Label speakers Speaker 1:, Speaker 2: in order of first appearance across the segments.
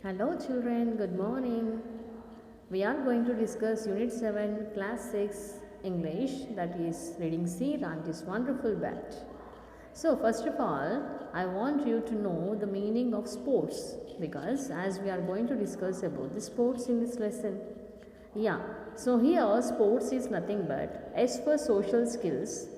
Speaker 1: Hello children, good morning. We are going to discuss Unit 7, Class 6 English, that is Reading C, Ranji's wonderful batch. So first of all, I want you to know the meaning of sports, because as we are going to discuss about the sports in this lesson. Yeah, so here sports is nothing but S for social skills,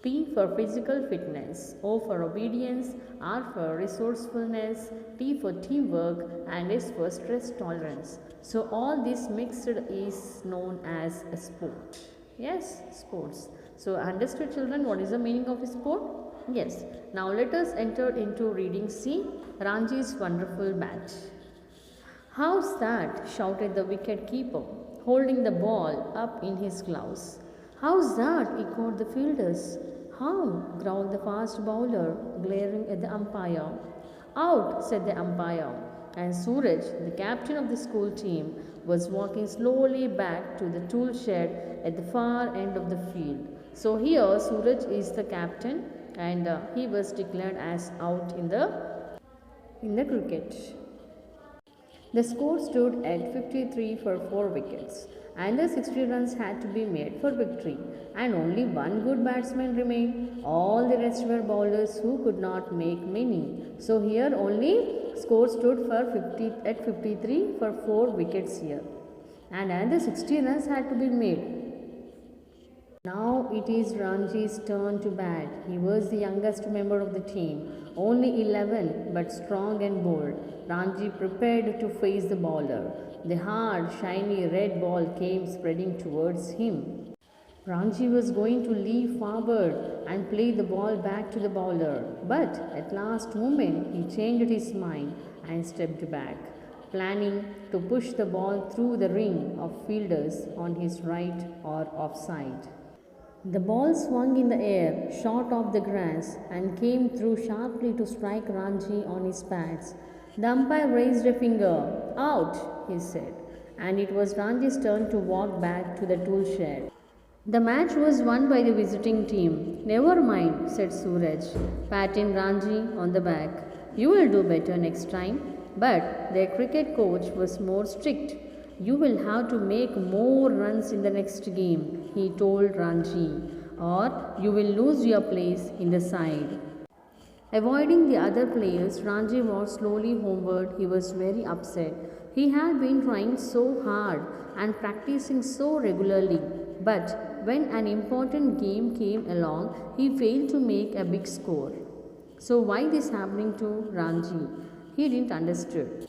Speaker 1: P for physical fitness, O for obedience, R for resourcefulness, T for teamwork, and S for stress tolerance. So all this mixed is known as a sport. Yes, sports. So understood children, what is the meaning of a sport? Yes. Now let us enter into reading C, Ranji's wonderful batch. How's that? Shouted the wicket keeper, holding the ball up in his gloves. How's that? Echoed the fielders. How? Growled the fast bowler, glaring at the umpire. Out, said the umpire. And Suraj, the captain of the school team, was walking slowly back to the tool shed at the far end of the field. So here Suraj is the captain, and he was declared as out in the cricket. The score stood at 53 for 4 wickets, and the 60 runs had to be made for victory, and only one good batsman remained. All the rest were bowlers who could not make many. So here only score stood for 53 for 4 wickets here, and the 60 runs had to be made. Now it is Ranji's turn to bat. He was the youngest member of the team, only 11 but strong and bold. Ranji prepared to face the bowler. The hard, shiny red ball came spreading towards him. Ranji was going to leap forward and play the ball back to the bowler, but at last moment he changed his mind and stepped back, planning to push the ball through the ring of fielders on his right or offside. The ball swung in the air, shot off the grass, and came through sharply to strike Ranji on his pads. The umpire raised a finger. Out, he said, and it was Ranji's turn to walk back to the tool shed. The match was won by the visiting team. Never mind, said Suraj, patting Ranji on the back. You will do better next time. But their cricket coach was more strict. You will have to make more runs in the next game, he told Ranji, or you will lose your place in the side. Avoiding the other players, Ranji walked slowly homeward. He was very upset. He had been trying so hard and practicing so regularly, but when an important game came along, he failed to make a big score. So why this happening to Ranji? He didn't understand.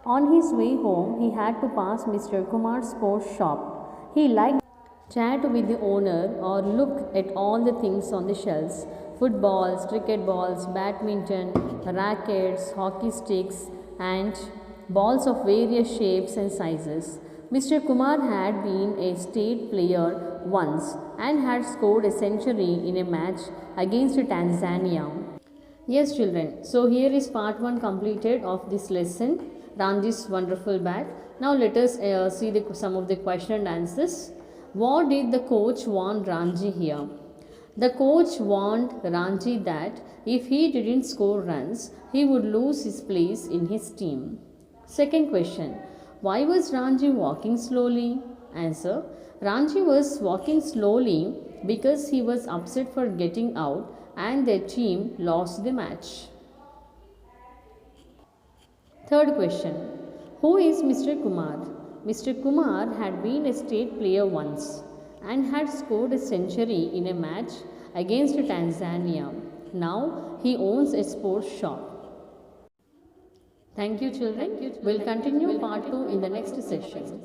Speaker 1: On his way home, he had to pass Mr. Kumar's sports shop. He liked to chat with the owner or look at all the things on the shelves: footballs, cricket balls, badminton, rackets, hockey sticks, and balls of various shapes and sizes. Mr. Kumar had been a state player once and had scored a century in a match against Tanzania. Yes, children, so here is part 1 completed of this lesson, Ranji's wonderful bat. Now let us see some of the question and answers. What did the coach warn Ranji here? The coach warned Ranji that if he didn't score runs, he would lose his place in his team. Second question, why was Ranji walking slowly? Answer, Ranji was walking slowly because he was upset for getting out and their team lost the match. Third question, who is Mr. Kumar? Mr. Kumar had been a state player once and had scored a century in a match against Tanzania. Now he owns a sports shop. Thank you children. We'll continue part 2 in the next session.